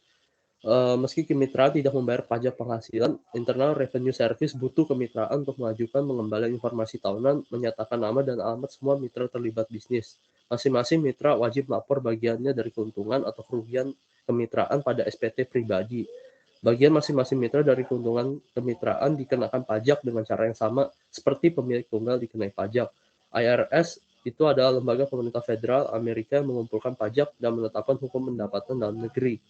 Meski kemitraan tidak membayar pajak penghasilan, Internal Revenue Service butuh kemitraan untuk mengajukan pengembalian informasi tahunan, menyatakan nama dan alamat semua mitra terlibat bisnis. Masing-masing mitra wajib melapor bagiannya dari keuntungan atau kerugian kemitraan pada SPT pribadi. Bagian masing-masing mitra dari keuntungan kemitraan dikenakan pajak dengan cara yang sama seperti pemilik tunggal dikenai pajak. IRS itu adalah lembaga pemerintah federal Amerika yang mengumpulkan pajak dan menetapkan hukum pendapatan dalam negeri.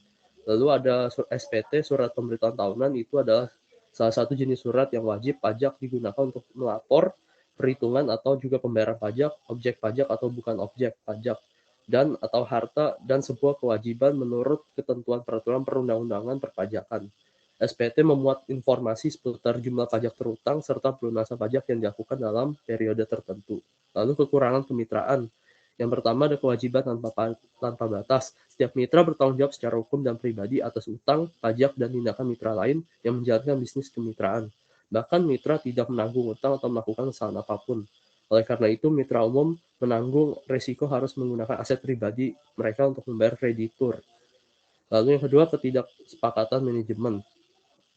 Lalu ada SPT, surat pemberitahuan tahunan, itu adalah salah satu jenis surat yang wajib pajak digunakan untuk melapor perhitungan atau juga pembayaran pajak, objek pajak atau bukan objek pajak, dan atau harta dan sebuah kewajiban menurut ketentuan peraturan perundang-undangan perpajakan. SPT memuat informasi seputar jumlah pajak terutang serta pelunasan pajak yang dilakukan dalam periode tertentu. Lalu kekurangan kemitraan. Yang pertama ada kewajiban tanpa batas. Setiap mitra bertanggung jawab secara hukum dan pribadi atas utang, pajak, dan tindakan mitra lain yang menjalankan bisnis kemitraan. Bahkan mitra tidak menanggung utang atau melakukan kesalahan apapun. Oleh karena itu, mitra umum menanggung risiko harus menggunakan aset pribadi mereka untuk membayar kreditur. Lalu yang kedua, ketidaksepakatan manajemen.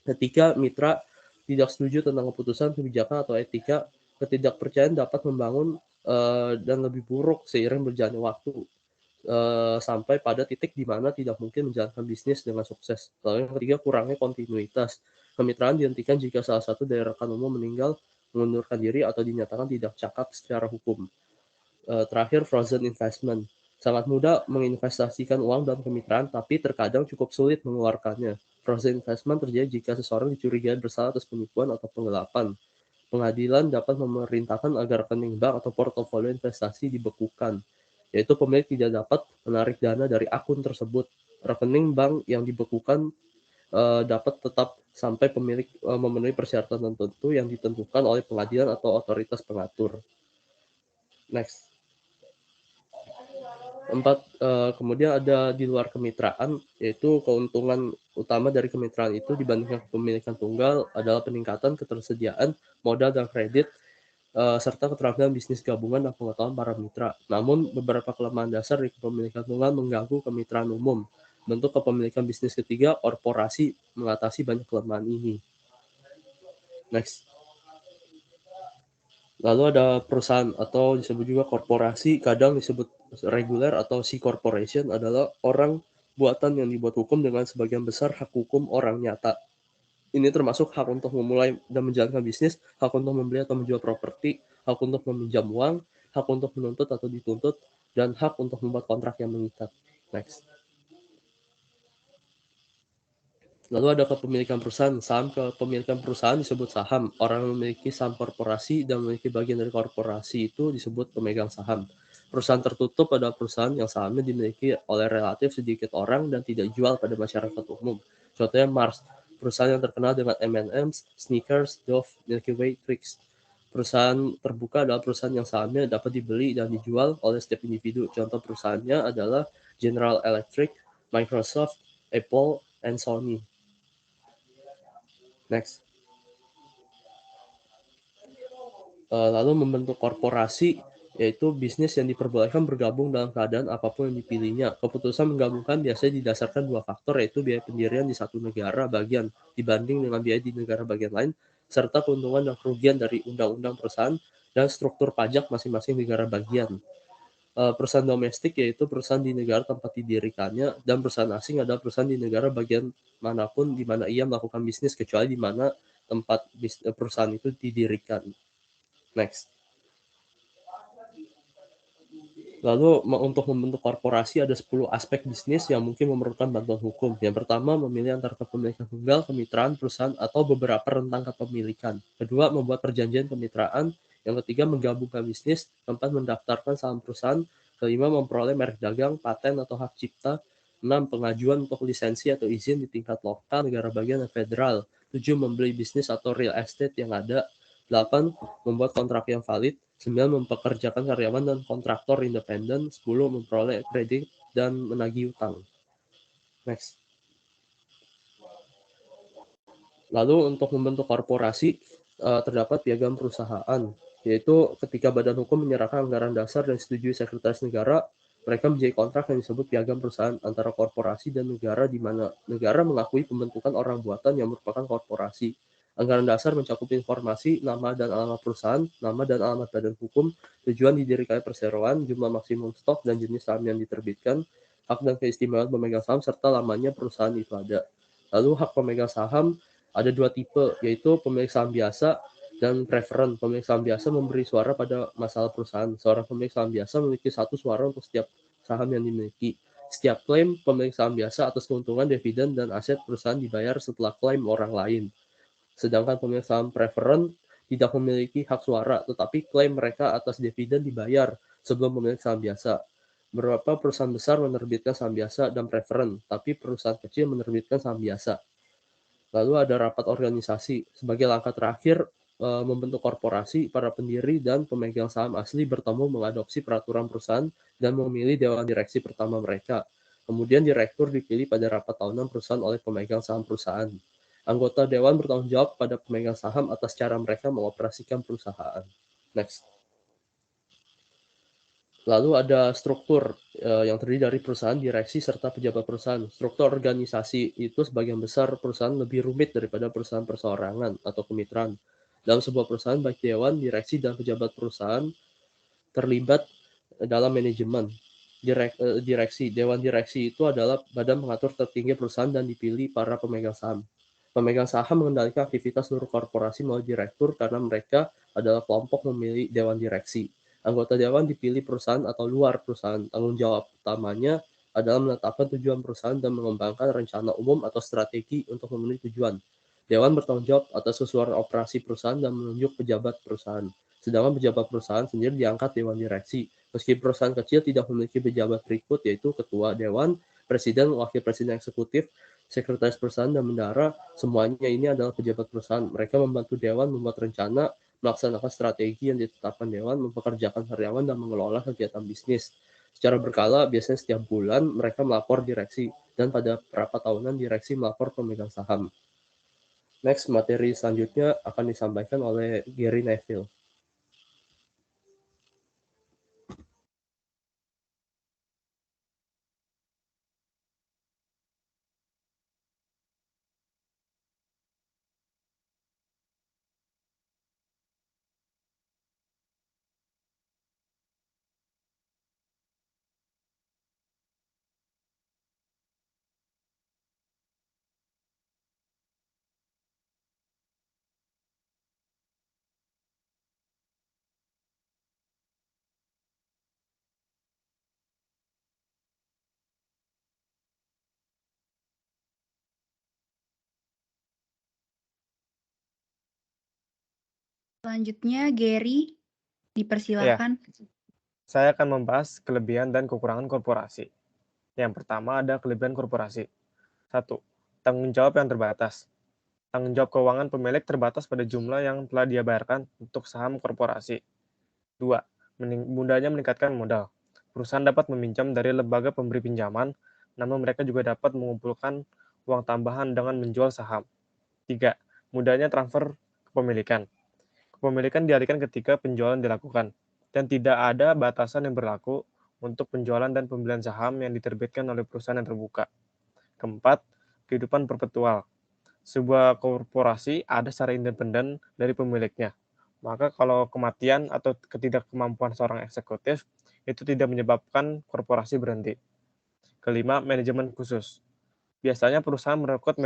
Ketika mitra tidak setuju tentang keputusan, kebijakan, atau etika, ketidakpercayaan dapat membangun dan lebih buruk seiring berjalannya waktu, sampai pada titik di mana tidak mungkin menjalankan bisnis dengan sukses. Lalu yang ketiga, kurangnya kontinuitas. Kemitraan dihentikan jika salah satu dari rekan umum meninggal, mengundurkan diri, atau dinyatakan tidak cakap secara hukum. Terakhir, frozen investment. Sangat mudah menginvestasikan uang dalam kemitraan, tapi terkadang cukup sulit mengeluarkannya. Frozen investment terjadi jika seseorang dicurigai bersalah atas penipuan atau penggelapan. Pengadilan dapat memerintahkan agar rekening bank atau portofolio investasi dibekukan, yaitu pemilik tidak dapat menarik dana dari akun tersebut. Rekening bank yang dibekukan dapat tetap sampai pemilik memenuhi persyaratan tertentu yang ditentukan oleh pengadilan atau otoritas pengatur. Next. Kemudian ada di luar kemitraan, yaitu keuntungan utama dari kemitraan itu dibandingkan kepemilikan tunggal adalah peningkatan ketersediaan modal dan kredit, serta keterampilan bisnis gabungan dan pengetahuan para mitra. Namun, beberapa kelemahan dasar di kepemilikan tunggal mengganggu kemitraan umum. Bentuk kepemilikan bisnis ketiga, korporasi, mengatasi banyak kelemahan ini. Next. Lalu ada perusahaan atau disebut juga korporasi, kadang disebut reguler atau C corporation, adalah orang buatan yang dibuat hukum dengan sebagian besar hak hukum orang nyata. Ini termasuk hak untuk memulai dan menjalankan bisnis, hak untuk membeli atau menjual properti, hak untuk meminjam uang, hak untuk menuntut atau dituntut, dan hak untuk membuat kontrak yang mengikat. Next. Lalu ada kepemilikan perusahaan. Saham kepemilikan perusahaan disebut saham. Orang yang memiliki saham korporasi dan memiliki bagian dari korporasi itu disebut pemegang saham. Perusahaan tertutup adalah perusahaan yang sahamnya dimiliki oleh relatif sedikit orang dan tidak dijual pada masyarakat umum. Contohnya Mars, perusahaan yang terkenal dengan M&M's, Snickers, Dove, Milky Way, Twix. Perusahaan terbuka adalah perusahaan yang sahamnya dapat dibeli dan dijual oleh setiap individu. Contoh perusahaannya adalah General Electric, Microsoft, Apple, and Sony. Next. Lalu membentuk korporasi, yaitu bisnis yang diperbolehkan bergabung dalam keadaan apapun yang dipilihnya. Keputusan menggabungkan biasanya didasarkan dua faktor, yaitu biaya pendirian di satu negara bagian dibanding dengan biaya di negara bagian lain, serta keuntungan dan kerugian dari undang-undang perusahaan dan struktur pajak masing-masing negara bagian. Perusahaan domestik yaitu perusahaan di negara tempat didirikannya, dan perusahaan asing adalah perusahaan di negara bagian manapun di mana ia melakukan bisnis, kecuali di mana tempat perusahaan itu didirikan. Next. Lalu untuk membentuk korporasi ada 10 aspek bisnis yang mungkin memerlukan bantuan hukum. Yang pertama, memilih antara kepemilikan tunggal, kemitraan, perusahaan, atau beberapa rentang kepemilikan. Kedua, membuat perjanjian kemitraan. Yang ketiga, menggabungkan bisnis. Keempat, mendaftarkan saham perusahaan. Kelima, memperoleh merek dagang, paten, atau hak cipta. 6, pengajuan untuk lisensi atau izin di tingkat lokal, negara bagian, dan federal. 7, membeli bisnis atau real estate yang ada. 8, membuat kontrak yang valid. 9, mempekerjakan karyawan dan kontraktor independen. 10, memperoleh kredit dan menagih utang. Next. Lalu untuk membentuk korporasi, terdapat piagam perusahaan, yaitu ketika badan hukum menyerahkan anggaran dasar dan disetujui sekretaris negara, Mereka menjadi kontrak yang disebut piagam perusahaan antara korporasi dan negara, di mana negara mengakui pembentukan orang buatan yang merupakan korporasi. Anggaran dasar mencakup informasi, nama dan alamat perusahaan, nama dan alamat badan hukum, tujuan didirikannya perseroan, jumlah maksimum stok dan jenis saham yang diterbitkan, hak dan keistimewaan pemegang saham, serta lamanya perusahaan itu ada. Lalu hak pemegang saham ada dua tipe, yaitu pemilik saham biasa dan preferen. Pemilik saham biasa memberi suara pada masalah perusahaan. Seorang pemilik saham biasa memiliki satu suara untuk setiap saham yang dimiliki. Setiap klaim pemilik saham biasa atas keuntungan, dividen, dan aset perusahaan dibayar setelah klaim orang lain. Sedangkan pemilik saham preferen tidak memiliki hak suara, tetapi klaim mereka atas dividen dibayar sebelum pemilik saham biasa. Beberapa perusahaan besar menerbitkan saham biasa dan preferen, tapi perusahaan kecil menerbitkan saham biasa. Lalu ada rapat organisasi. Sebagai langkah terakhir, membentuk korporasi, para pendiri dan pemegang saham asli bertemu mengadopsi peraturan perusahaan dan memilih dewan direksi pertama mereka. Kemudian direktur dipilih pada rapat tahunan perusahaan oleh pemegang saham perusahaan. Anggota dewan bertanggung jawab pada pemegang saham atas cara mereka mengoperasikan perusahaan. Next. Lalu ada struktur yang terdiri dari perusahaan, direksi, serta pejabat perusahaan. Struktur organisasi itu sebagian besar perusahaan lebih rumit daripada perusahaan perseorangan atau kemitraan. Dalam sebuah perusahaan, baik dewan, direksi, dan pejabat perusahaan terlibat dalam manajemen. Direksi. Dewan direksi itu adalah badan pengatur tertinggi perusahaan dan dipilih para pemegang saham. Pemegang saham mengendalikan aktivitas seluruh korporasi melalui direktur karena mereka adalah kelompok memilih dewan direksi. Anggota dewan dipilih perusahaan atau luar perusahaan. Tanggung jawab utamanya adalah menetapkan tujuan perusahaan dan mengembangkan rencana umum atau strategi untuk memenuhi tujuan. Dewan bertanggung jawab atas keseluruhan operasi perusahaan dan menunjuk pejabat perusahaan. Sedangkan pejabat perusahaan sendiri diangkat dewan direksi. Meski perusahaan kecil tidak memiliki pejabat berikut, yaitu ketua dewan, presiden, wakil presiden eksekutif, sekretaris perusahaan, dan bendahara, semuanya ini adalah pejabat perusahaan. Mereka membantu dewan membuat rencana, melaksanakan strategi yang ditetapkan dewan, mempekerjakan karyawan, dan mengelola kegiatan bisnis. Secara berkala, biasanya setiap bulan mereka melapor direksi, dan pada rapat tahunan direksi melapor pemegang saham. Next, materi selanjutnya akan disampaikan oleh Gary Neville. Selanjutnya, Gary, dipersilakan. Saya akan membahas kelebihan dan kekurangan korporasi. Yang pertama ada kelebihan korporasi. 1. Tanggung jawab yang terbatas. Tanggung jawab keuangan pemilik terbatas pada jumlah yang telah dia bayarkan untuk saham korporasi. 2. Mudahnya meningkatkan modal. Perusahaan dapat meminjam dari lembaga pemberi pinjaman, namun mereka juga dapat mengumpulkan uang tambahan dengan menjual saham. 3. Mudahnya transfer kepemilikan. Kepemilikan dialihkan ketika penjualan dilakukan, dan tidak ada batasan yang berlaku untuk penjualan dan pembelian saham yang diterbitkan oleh perusahaan yang terbuka. Keempat, kehidupan perpetual. Sebuah korporasi ada secara independen dari pemiliknya. Maka kalau kematian atau ketidakmampuan seorang eksekutif, itu tidak menyebabkan korporasi berhenti. Kelima, manajemen khusus. Biasanya perusahaan merekrut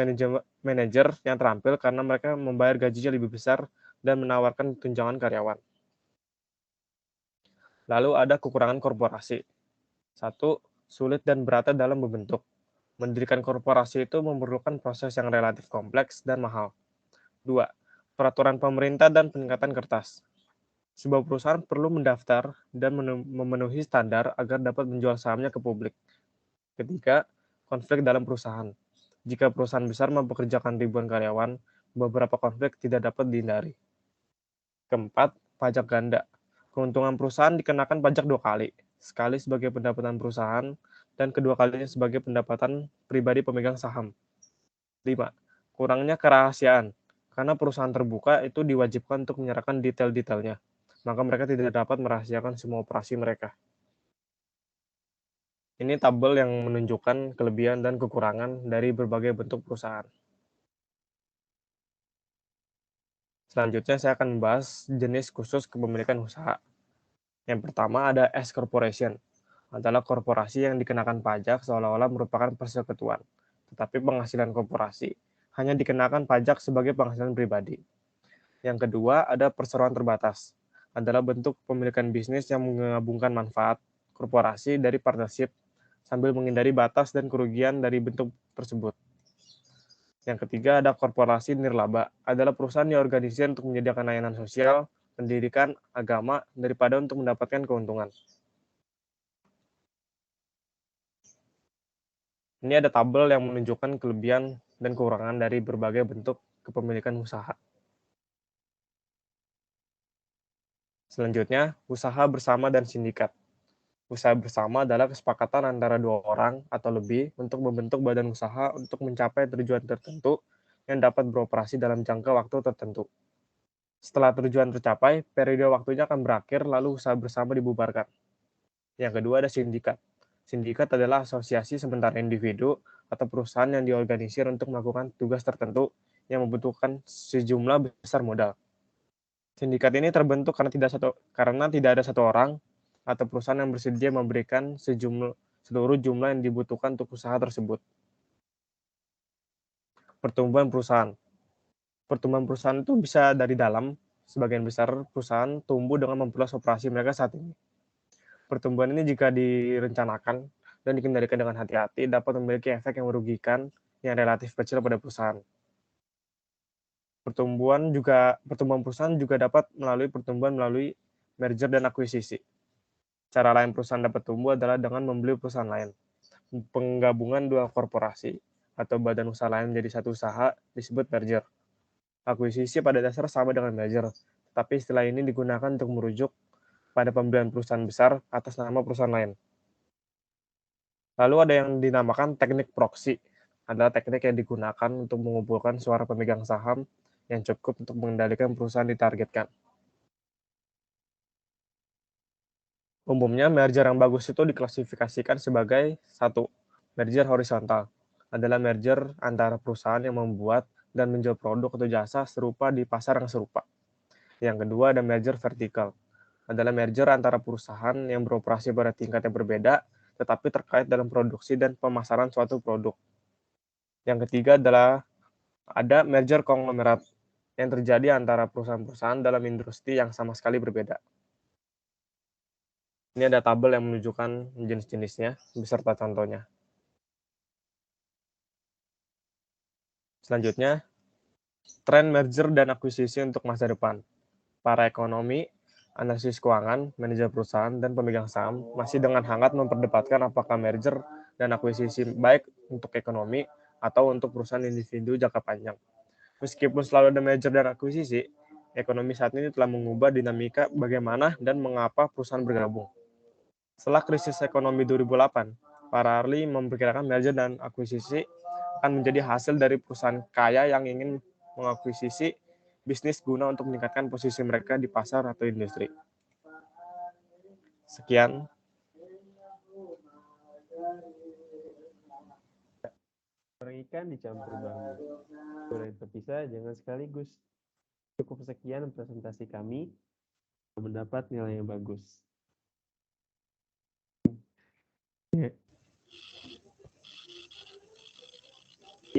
manajer yang terampil karena mereka membayar gajinya lebih besar dan menawarkan tunjangan karyawan. Lalu ada kekurangan korporasi. 1. Sulit dan berat dalam membentuk. Mendirikan korporasi itu memerlukan proses yang relatif kompleks dan mahal. 2. Peraturan pemerintah dan peningkatan kertas. Sebuah perusahaan perlu mendaftar dan memenuhi standar agar dapat menjual sahamnya ke publik. Ketiga, konflik dalam perusahaan. Jika perusahaan besar mempekerjakan ribuan karyawan, beberapa konflik tidak dapat dihindari. Keempat, pajak ganda. Keuntungan perusahaan dikenakan pajak 2 kali, sekali sebagai pendapatan perusahaan dan kedua kalinya sebagai pendapatan pribadi pemegang saham. 5. Kurangnya kerahasiaan. Karena perusahaan terbuka itu diwajibkan untuk menyerahkan detail-detailnya, maka mereka tidak dapat merahasiakan semua operasi mereka. Ini tabel yang menunjukkan kelebihan dan kekurangan dari berbagai bentuk perusahaan. Selanjutnya saya akan membahas jenis khusus kepemilikan usaha. Yang pertama ada S corporation, adalah korporasi yang dikenakan pajak seolah-olah merupakan persekutuan, tetapi penghasilan korporasi hanya dikenakan pajak sebagai penghasilan pribadi. Yang kedua ada perseroan terbatas, adalah bentuk pemilikan bisnis yang menggabungkan manfaat korporasi dari partnership sambil menghindari batas dan kerugian dari bentuk tersebut. Yang ketiga ada korporasi nirlaba, adalah perusahaan yang organisir untuk menyediakan layanan sosial, pendidikan, agama, daripada untuk mendapatkan keuntungan. Ini ada tabel yang menunjukkan kelebihan dan kekurangan dari berbagai bentuk kepemilikan usaha. Selanjutnya, usaha bersama dan sindikat. Usaha bersama adalah kesepakatan antara dua orang atau lebih untuk membentuk badan usaha untuk mencapai tujuan tertentu yang dapat beroperasi dalam jangka waktu tertentu. Setelah tujuan tercapai, periode waktunya akan berakhir lalu usaha bersama dibubarkan. Yang kedua ada sindikat. Sindikat adalah asosiasi sementara individu atau perusahaan yang diorganisir untuk melakukan tugas tertentu yang membutuhkan sejumlah besar modal. Sindikat ini terbentuk karena tidak ada satu orang atau perusahaan yang bersedia memberikan seluruh jumlah yang dibutuhkan untuk usaha tersebut. Pertumbuhan perusahaan. Pertumbuhan perusahaan itu bisa dari dalam, sebagian besar perusahaan tumbuh dengan memperluas operasi mereka saat ini. Pertumbuhan ini jika direncanakan dan dikendalikan dengan hati-hati dapat memiliki efek yang merugikan yang relatif kecil pada perusahaan. Pertumbuhan perusahaan juga dapat melalui merger dan akuisisi. Cara lain perusahaan dapat tumbuh adalah dengan membeli perusahaan lain. Penggabungan dua korporasi atau badan usaha lain menjadi satu usaha disebut merger. Akuisisi pada dasar sama dengan merger, tetapi istilah ini digunakan untuk merujuk pada pembelian perusahaan besar atas nama perusahaan lain. Lalu ada yang dinamakan teknik proksi, adalah teknik yang digunakan untuk mengumpulkan suara pemegang saham yang cukup untuk mengendalikan perusahaan ditargetkan. Umumnya, merger yang bagus itu diklasifikasikan sebagai 1. Merger horizontal, adalah merger antara perusahaan yang membuat dan menjual produk atau jasa serupa di pasar yang serupa. Yang kedua ada merger vertikal, adalah merger antara perusahaan yang beroperasi pada tingkat yang berbeda, tetapi terkait dalam produksi dan pemasaran suatu produk. Yang ketiga adalah ada merger konglomerat, yang terjadi antara perusahaan-perusahaan dalam industri yang sama sekali berbeda. Ini ada tabel yang menunjukkan jenis-jenisnya beserta contohnya. Selanjutnya, tren merger dan akuisisi untuk masa depan. Para ekonomi, analisis keuangan, manajer perusahaan, dan pemegang saham masih dengan hangat memperdebatkan apakah merger dan akuisisi baik untuk ekonomi atau untuk perusahaan individu jangka panjang. Meskipun selalu ada merger dan akuisisi, ekonomi saat ini telah mengubah dinamika bagaimana dan mengapa perusahaan bergabung. Setelah krisis ekonomi 2008, para ahli memperkirakan merger dan akuisisi akan menjadi hasil dari perusahaan kaya yang ingin mengakuisisi bisnis guna untuk meningkatkan posisi mereka di pasar atau industri. Sekian. Orang ikan dicampur bambu. Boleh terpisah, jangan sekaligus. Cukup sekian presentasi kami. Mendapat nilai yang bagus.